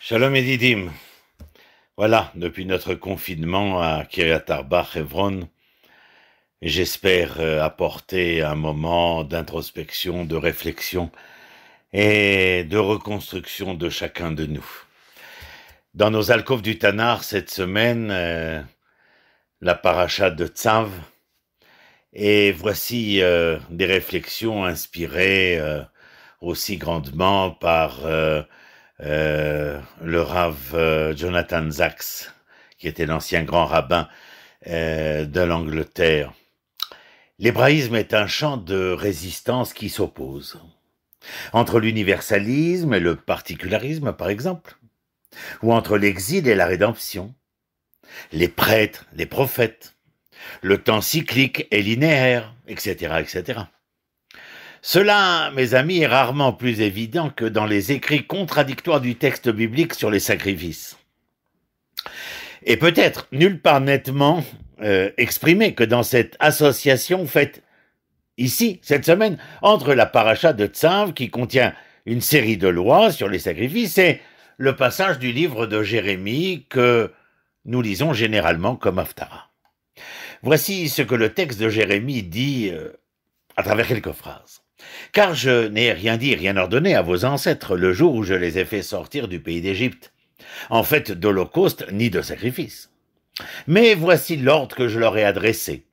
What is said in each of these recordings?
Shalom Edidim. Voilà, depuis notre confinement à Kiryat Arba, Hebron, j'espère apporter un moment d'introspection, de réflexion et de reconstruction de chacun de nous. Dans nos alcôves du Tanar cette semaine, la paracha de Tzav, et voici des réflexions inspirées aussi grandement par le Rav Jonathan Sacks, qui était l'ancien grand rabbin de l'Angleterre. L'hébraïsme est un champ de résistance qui s'oppose entre l'universalisme et le particularisme, par exemple, ou entre l'exil et la rédemption, les prêtres, les prophètes, le temps cyclique et linéaire, etc., etc. Cela, mes amis, est rarement plus évident que dans les écrits contradictoires du texte biblique sur les sacrifices. Et peut-être nulle part nettement exprimé que dans cette association faite ici, cette semaine, entre la paracha de Tzav, qui contient une série de lois sur les sacrifices, et le passage du livre de Jérémie que nous lisons généralement comme Haftara. Voici ce que le texte de Jérémie dit à travers quelques phrases. « Car je n'ai rien dit, rien ordonné à vos ancêtres le jour où je les ai fait sortir du pays d'Égypte, en fait d'holocauste ni de sacrifice. Mais voici l'ordre que je leur ai adressé.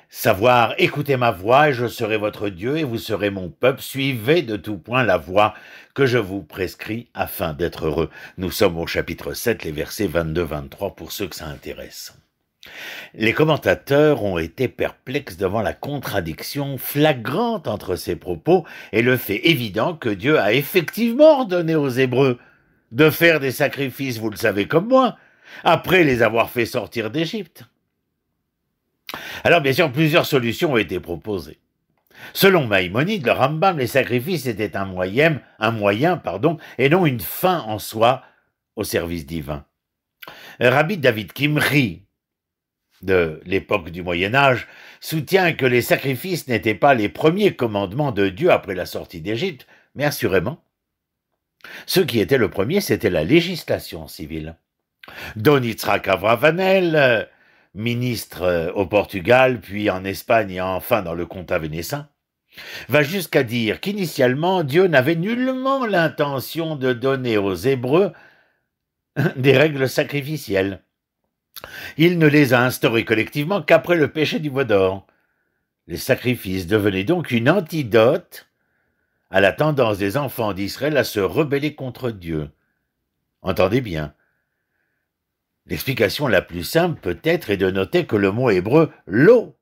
Savoir, écoutez ma voix et je serai votre Dieu et vous serez mon peuple. Suivez de tout point la voie que je vous prescris afin d'être heureux. » Nous sommes au chapitre 7, les versets 22-23 pour ceux que ça intéresse. Les commentateurs ont été perplexes devant la contradiction flagrante entre ces propos et le fait évident que Dieu a effectivement ordonné aux Hébreux de faire des sacrifices, vous le savez comme moi, après les avoir fait sortir d'Égypte. Alors bien sûr, plusieurs solutions ont été proposées. Selon Maïmonide, le Rambam, les sacrifices étaient un moyen, et non une fin en soi au service divin. Rabbi David Kimri, de l'époque du Moyen-Âge, soutient que les sacrifices n'étaient pas les premiers commandements de Dieu après la sortie d'Égypte, mais assurément. Ce qui était le premier, c'était la législation civile. Don Yitzhak Abravanel, ministre au Portugal, puis en Espagne et enfin dans le comtat vénécin, va jusqu'à dire qu'initialement, Dieu n'avait nullement l'intention de donner aux Hébreux des règles sacrificielles. Il ne les a instaurées collectivement qu'après le péché du veau d'or. Les sacrifices devenaient donc une antidote à la tendance des enfants d'Israël à se rebeller contre Dieu. Entendez bien. L'explication la plus simple peut-être est de noter que le mot hébreu « lo »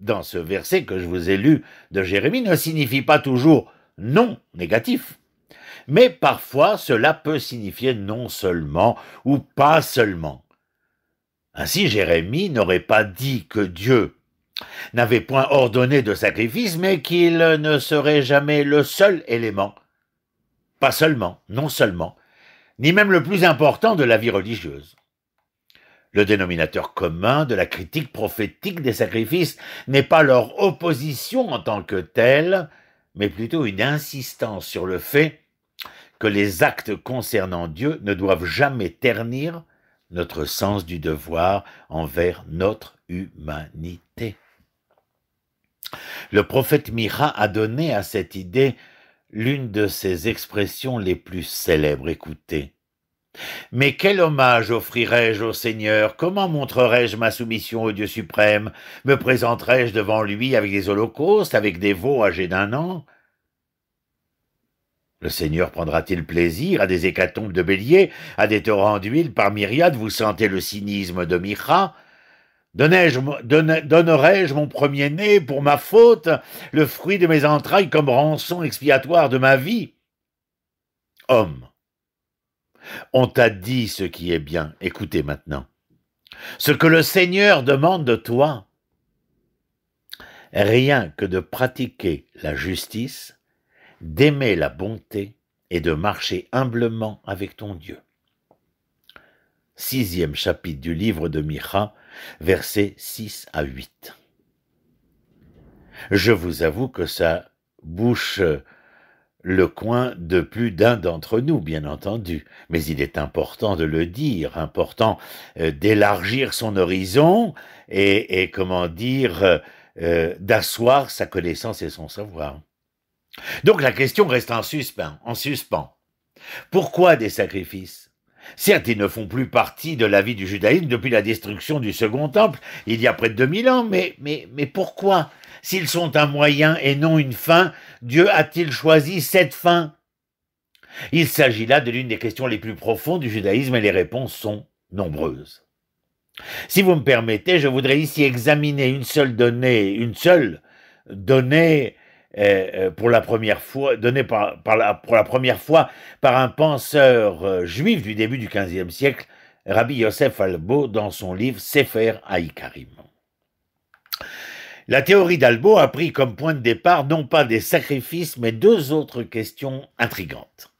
dans ce verset que je vous ai lu de Jérémie ne signifie pas toujours « non » négatif. Mais parfois cela peut signifier « non seulement » ou « pas seulement ». Ainsi Jérémie n'aurait pas dit que Dieu n'avait point ordonné de sacrifice, mais qu'il ne serait jamais le seul élément, pas seulement, non seulement, ni même le plus important de la vie religieuse. Le dénominateur commun de la critique prophétique des sacrifices n'est pas leur opposition en tant que telle, mais plutôt une insistance sur le fait que les actes concernant Dieu ne doivent jamais ternir notre sens du devoir envers notre humanité. Le prophète Micha a donné à cette idée l'une de ses expressions les plus célèbres. Écoutez. « Mais quel hommage offrirais-je au Seigneur? Comment montrerais-je ma soumission au Dieu suprême? Me présenterais-je devant lui avec des holocaustes, avec des veaux âgés d'1 an? Le Seigneur prendra-t-il plaisir à des hécatombes de béliers, à des torrents d'huile par myriades? Vous sentez le cynisme de Micha? Donnerais-je mon premier-né pour ma faute, le fruit de mes entrailles comme rançon expiatoire de ma vie? Homme, on t'a dit ce qui est bien, écoutez maintenant. Ce que le Seigneur demande de toi, rien que de pratiquer la justice, d'aimer la bonté et de marcher humblement avec ton Dieu. 6e chapitre du livre de Micha, versets 6 à 8. Je vous avoue que ça bouche le coin de plus d'un d'entre nous, bien entendu. Mais il est important de le dire, important d'élargir son horizon et comment dire, d'asseoir sa connaissance et son savoir. Donc la question reste en suspens. Pourquoi des sacrifices? Certes, ils ne font plus partie de la vie du judaïsme depuis la destruction du Second Temple, il y a près de 2000 ans, mais pourquoi? S'ils sont un moyen et non une fin, Dieu a-t-il choisi cette fin? Il s'agit là de l'une des questions les plus profondes du judaïsme et les réponses sont nombreuses. Si vous me permettez, je voudrais ici examiner une seule donnée pour la première fois, donnée pour la première fois par un penseur juif du début du XVe siècle, Rabbi Yosef Albo, dans son livre Sefer Haïkarim. La théorie d'Albo a pris comme point de départ non pas des sacrifices, mais deux autres questions intrigantes.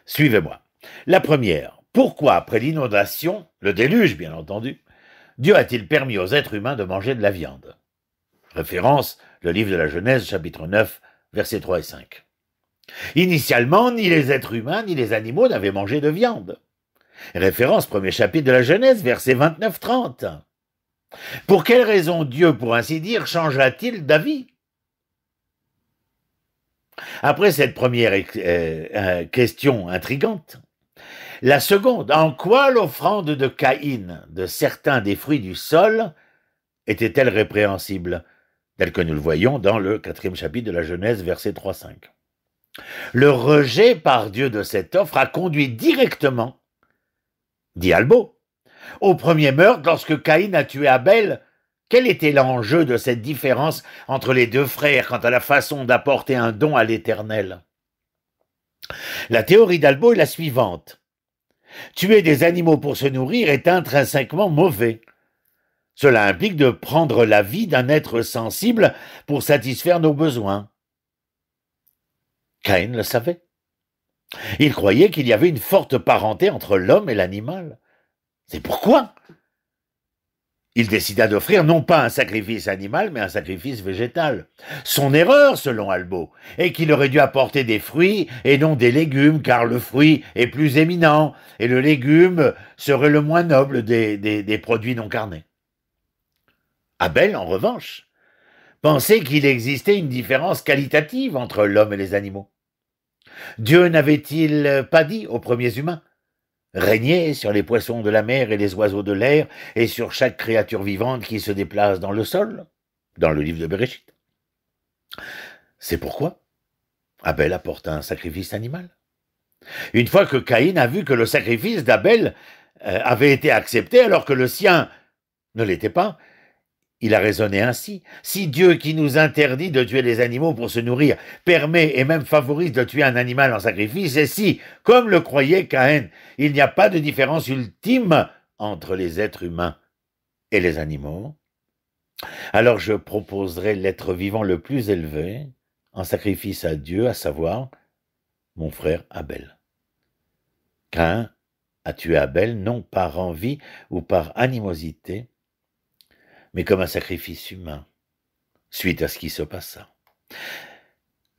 Suivez-moi. La première, pourquoi après l'inondation, le déluge bien entendu, Dieu a-t-il permis aux êtres humains de manger de la viande? Référence, le livre de la Genèse, chapitre 9, versets 3 et 5. Initialement, ni les êtres humains ni les animaux n'avaient mangé de viande. Référence, premier chapitre de la Genèse, versets 29-30. Pour quelle raison Dieu, pour ainsi dire, changea-t-il d'avis? Après cette première question intrigante, la seconde, en quoi l'offrande de Caïn de certains des fruits du sol était-elle répréhensible, tel que nous le voyons dans le 4e chapitre de la Genèse, versets 3-5. Le rejet par Dieu de cette offre a conduit directement, dit Albo, au premier meurtre lorsque Caïn a tué Abel. Quel était l'enjeu de cette différence entre les deux frères quant à la façon d'apporter un don à l'Éternel? La théorie d'Albo est la suivante. Tuer des animaux pour se nourrir est intrinsèquement mauvais. Cela implique de prendre la vie d'un être sensible pour satisfaire nos besoins. Caïn le savait. Il croyait qu'il y avait une forte parenté entre l'homme et l'animal. C'est pourquoi il décida d'offrir non pas un sacrifice animal, mais un sacrifice végétal. Son erreur, selon Albo, est qu'il aurait dû apporter des fruits et non des légumes, car le fruit est plus éminent et le légume serait le moins noble des produits non carnés. Abel, en revanche, pensait qu'il existait une différence qualitative entre l'homme et les animaux. Dieu n'avait-il pas dit aux premiers humains: régnez sur les poissons de la mer et les oiseaux de l'air et sur chaque créature vivante qui se déplace dans le sol, dans le livre de Bereshit. C'est pourquoi Abel apporta un sacrifice animal. Une fois que Caïn a vu que le sacrifice d'Abel avait été accepté alors que le sien ne l'était pas, il a raisonné ainsi. Si Dieu, qui nous interdit de tuer les animaux pour se nourrir, permet et même favorise de tuer un animal en sacrifice, et si, comme le croyait Caïn, il n'y a pas de différence ultime entre les êtres humains et les animaux, alors je proposerai l'être vivant le plus élevé en sacrifice à Dieu, à savoir mon frère Abel. Caïn a tué Abel non par envie ou par animosité, mais comme un sacrifice humain, suite à ce qui se passa.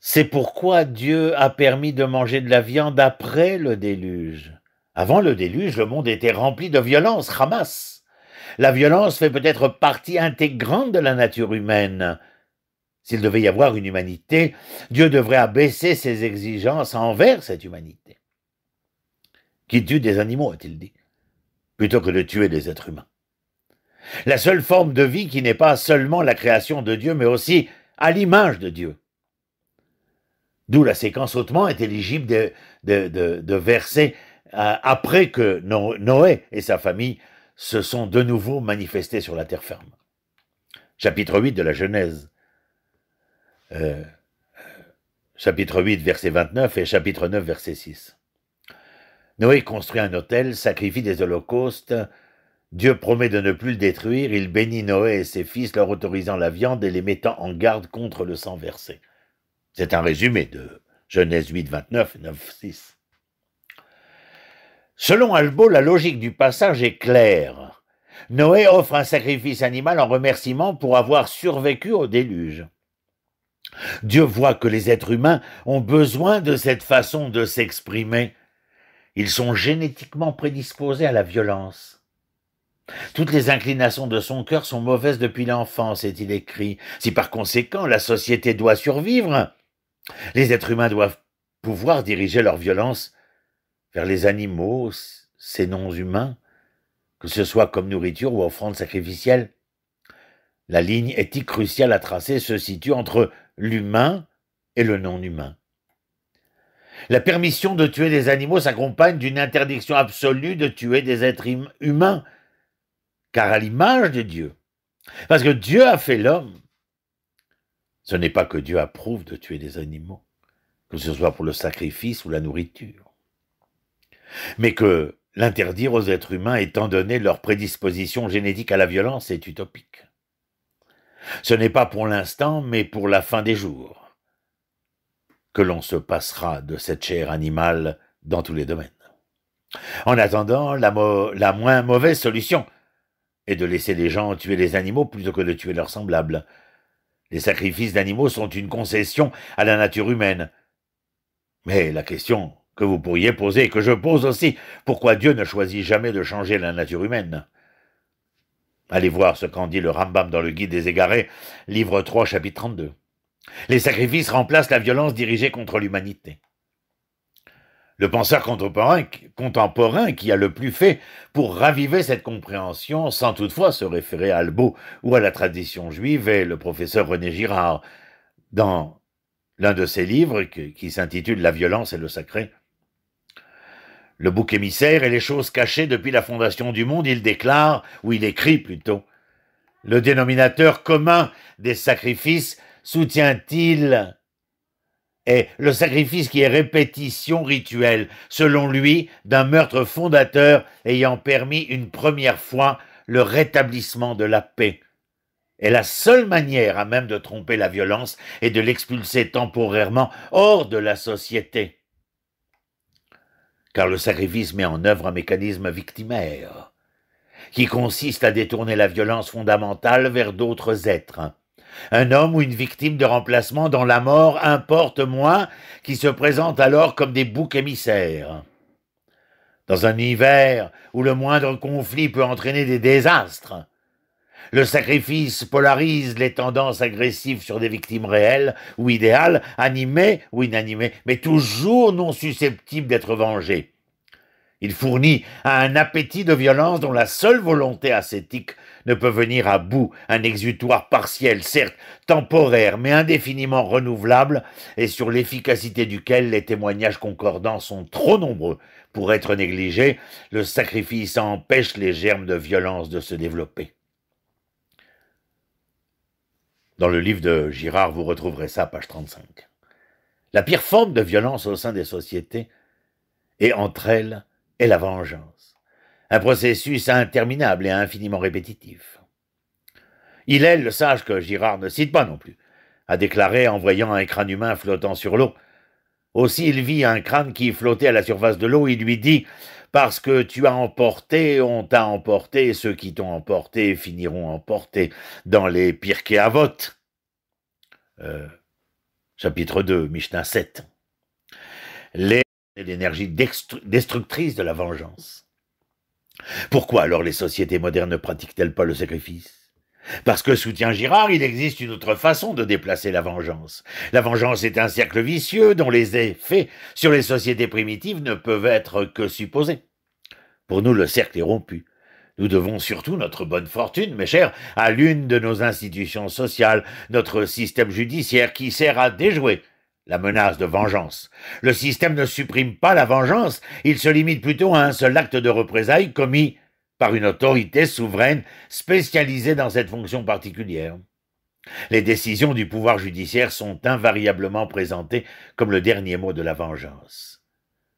C'est pourquoi Dieu a permis de manger de la viande après le déluge. Avant le déluge, le monde était rempli de violence, Hamas. La violence fait peut-être partie intégrante de la nature humaine. S'il devait y avoir une humanité, Dieu devrait abaisser ses exigences envers cette humanité. Qui tue des animaux, a-t-il dit, plutôt que de tuer des êtres humains. La seule forme de vie qui n'est pas seulement la création de Dieu, mais aussi à l'image de Dieu. D'où la séquence hautement intelligible de versets après que Noé et sa famille se sont de nouveau manifestés sur la terre ferme. Chapitre 8 de la Genèse. Chapitre 8, verset 29 et chapitre 9, verset 6. Noé construit un autel, sacrifie des holocaustes. Dieu promet de ne plus le détruire, il bénit Noé et ses fils, leur autorisant la viande et les mettant en garde contre le sang versé. C'est un résumé de Genèse 8, 29 et 9, 6. Selon Albo, la logique du passage est claire. Noé offre un sacrifice animal en remerciement pour avoir survécu au déluge. Dieu voit que les êtres humains ont besoin de cette façon de s'exprimer. Ils sont génétiquement prédisposés à la violence. Toutes les inclinations de son cœur sont mauvaises depuis l'enfance, est-il écrit. Si par conséquent la société doit survivre, les êtres humains doivent pouvoir diriger leur violence vers les animaux, ces non-humains, que ce soit comme nourriture ou offrande sacrificielle. La ligne éthique cruciale à tracer se situe entre l'humain et le non-humain. La permission de tuer des animaux s'accompagne d'une interdiction absolue de tuer des êtres humains, car à l'image de Dieu. Parce que Dieu a fait l'homme. Ce n'est pas que Dieu approuve de tuer des animaux, que ce soit pour le sacrifice ou la nourriture, mais que l'interdire aux êtres humains, étant donné leur prédisposition génétique à la violence, est utopique. Ce n'est pas pour l'instant, mais pour la fin des jours, que l'on se passera de cette chair animale dans tous les domaines. En attendant, la moins mauvaise solution est de laisser les gens tuer les animaux plutôt que de tuer leurs semblables. Les sacrifices d'animaux sont une concession à la nature humaine. Mais la question que vous pourriez poser, et que je pose aussi, pourquoi Dieu ne choisit jamais de changer la nature humaine? Allez voir ce qu'en dit le Rambam dans le Guide des Égarés, livre 3, chapitre 32. Les sacrifices remplacent la violence dirigée contre l'humanité. Le penseur contemporain qui a le plus fait pour raviver cette compréhension, sans toutefois se référer à Albo ou à la tradition juive, est le professeur René Girard, dans l'un de ses livres qui s'intitule « La violence et le sacré ». Le bouc émissaire et les choses cachées depuis la fondation du monde, il déclare, ou il écrit plutôt, le dénominateur commun des sacrifices soutient-il est le sacrifice qui est répétition rituelle, selon lui, d'un meurtre fondateur ayant permis une première fois le rétablissement de la paix. Et la seule manière à même de tromper la violence est de l'expulser temporairement hors de la société. Car le sacrifice met en œuvre un mécanisme victimaire, qui consiste à détourner la violence fondamentale vers d'autres êtres. Un homme ou une victime de remplacement dont la mort importe moins, qui se présentent alors comme des boucs émissaires. Dans un univers où le moindre conflit peut entraîner des désastres, le sacrifice polarise les tendances agressives sur des victimes réelles ou idéales, animées ou inanimées, mais toujours non susceptibles d'être vengées. Il fournit un appétit de violence dont la seule volonté ascétique ne peut venir à bout, un exutoire partiel, certes temporaire, mais indéfiniment renouvelable, et sur l'efficacité duquel les témoignages concordants sont trop nombreux pour être négligés. Le sacrifice empêche les germes de violence de se développer. Dans le livre de Girard, vous retrouverez ça, page 35. La pire forme de violence au sein des sociétés est entre elles et la vengeance, un processus interminable et infiniment répétitif. Hillel, le sage que Girard ne cite pas non plus, a déclaré en voyant un crâne humain flottant sur l'eau. Aussi il vit un crâne qui flottait à la surface de l'eau, il lui dit « Parce que tu as emporté, on t'a emporté, et ceux qui t'ont emporté finiront emportés. » Dans les Pirkei Avot, chapitre 2, Mishnah 7. L'énergie destructrice de la vengeance. Pourquoi alors les sociétés modernes ne pratiquent-elles pas le sacrifice? Parce que, soutient Girard, il existe une autre façon de déplacer la vengeance. La vengeance est un cercle vicieux dont les effets sur les sociétés primitives ne peuvent être que supposés. Pour nous, le cercle est rompu. Nous devons surtout notre bonne fortune, mes chers, à l'une de nos institutions sociales, notre système judiciaire qui sert à déjouer la menace de vengeance. Le système ne supprime pas la vengeance, il se limite plutôt à un seul acte de représailles commis par une autorité souveraine spécialisée dans cette fonction particulière. Les décisions du pouvoir judiciaire sont invariablement présentées comme le dernier mot de la vengeance.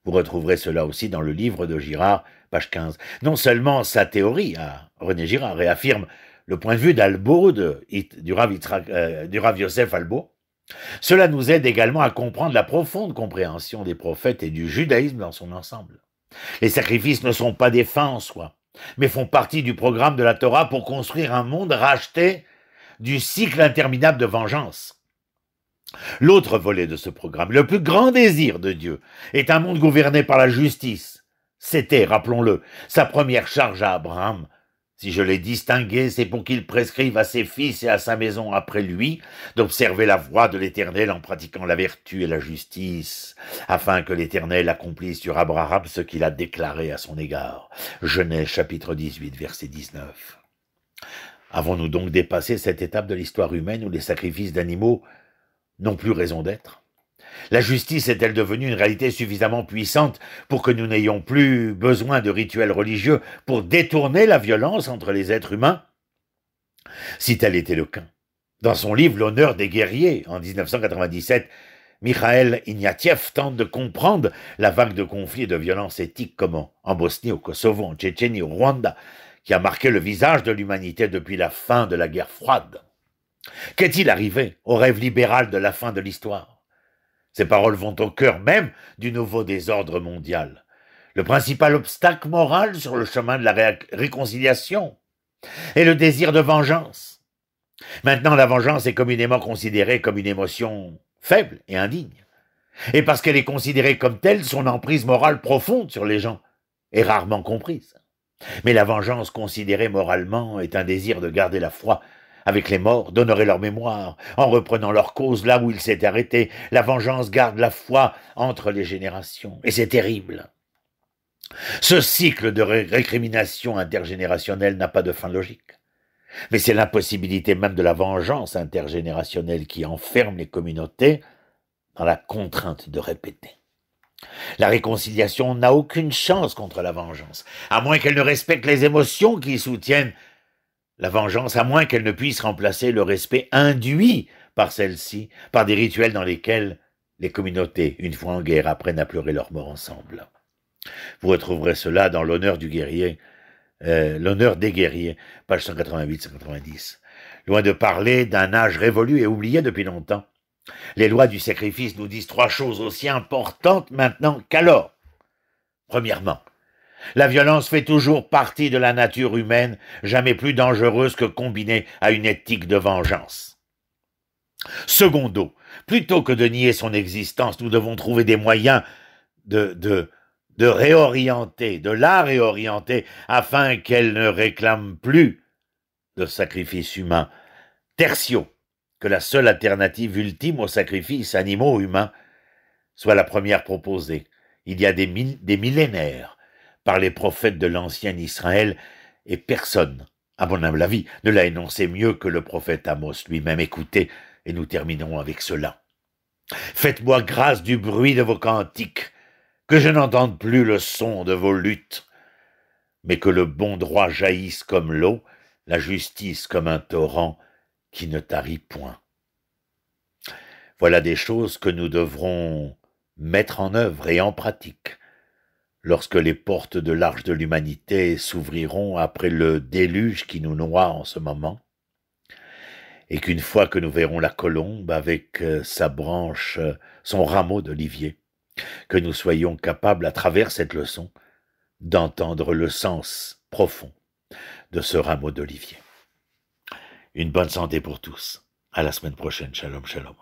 Vous retrouverez cela aussi dans le livre de Girard, page 15. Non seulement sa théorie, à René Girard, réaffirme le point de vue d'Albo, du Rav Yosef Albo, cela nous aide également à comprendre la profonde compréhension des prophètes et du judaïsme dans son ensemble. Les sacrifices ne sont pas des fins en soi, mais font partie du programme de la Torah pour construire un monde racheté du cycle interminable de vengeance. L'autre volet de ce programme, le plus grand désir de Dieu, est un monde gouverné par la justice. C'était, rappelons-le, sa première charge à Abraham. Si je l'ai distingué, c'est pour qu'il prescrive à ses fils et à sa maison après lui d'observer la voie de l'Éternel en pratiquant la vertu et la justice, afin que l'Éternel accomplisse sur Abraham ce qu'il a déclaré à son égard. Genèse chapitre 18, verset 19. Avons-nous donc dépassé cette étape de l'histoire humaine où les sacrifices d'animaux n'ont plus raison d'être? La justice est-elle devenue une réalité suffisamment puissante pour que nous n'ayons plus besoin de rituels religieux pour détourner la violence entre les êtres humains? Si tel était le cas, dans son livre L'honneur des guerriers, en 1997, Mikhail Ignatieff tente de comprendre la vague de conflits et de violences éthiques comme en Bosnie, au Kosovo, en Tchétchénie, au Rwanda, qui a marqué le visage de l'humanité depuis la fin de la guerre froide. Qu'est-il arrivé au rêve libéral de la fin de l'histoire? Ces paroles vont au cœur même du nouveau désordre mondial. Le principal obstacle moral sur le chemin de la réconciliation est le désir de vengeance. Maintenant, la vengeance est communément considérée comme une émotion faible et indigne. Et parce qu'elle est considérée comme telle, son emprise morale profonde sur les gens est rarement comprise. Mais la vengeance considérée moralement est un désir de garder la foi avec les morts, d'honorer leur mémoire, en reprenant leur cause là où ils s'étaient arrêtés. La vengeance garde la foi entre les générations, et c'est terrible. Ce cycle de récrimination intergénérationnelle n'a pas de fin logique. Mais c'est l'impossibilité même de la vengeance intergénérationnelle qui enferme les communautés dans la contrainte de répéter. La réconciliation n'a aucune chance contre la vengeance, à moins qu'elle ne respecte les émotions qui soutiennent la vengeance, à moins qu'elle ne puisse remplacer le respect induit par celle-ci, par des rituels dans lesquels les communautés, une fois en guerre, apprennent à pleurer leur mort ensemble. Vous retrouverez cela dans l'honneur du guerrier, l'honneur des guerriers, page 188-190. Loin de parler d'un âge révolu et oublié depuis longtemps, les lois du sacrifice nous disent trois choses aussi importantes maintenant qu'alors. Premièrement, la violence fait toujours partie de la nature humaine, jamais plus dangereuse que combinée à une éthique de vengeance. Secondo, plutôt que de nier son existence, nous devons trouver des moyens de réorienter, de la réorienter, afin qu'elle ne réclame plus de sacrifice humain. Tertio, que la seule alternative ultime aux sacrifices animaux humains soit la première proposée, il y a des millénaires, par les prophètes de l'ancien Israël, et personne, à mon humble avis, ne l'a énoncé mieux que le prophète Amos lui-même. Écoutez, et nous terminerons avec cela. Faites-moi grâce du bruit de vos cantiques, que je n'entende plus le son de vos luttes, mais que le bon droit jaillisse comme l'eau, la justice comme un torrent qui ne tarit point. Voilà des choses que nous devrons mettre en œuvre et en pratique lorsque les portes de l'arche de l'humanité s'ouvriront après le déluge qui nous noie en ce moment, et qu'une fois que nous verrons la colombe avec sa branche, son rameau d'olivier, que nous soyons capables, à travers cette leçon, d'entendre le sens profond de ce rameau d'olivier. Une bonne santé pour tous. À la semaine prochaine. Shalom, shalom.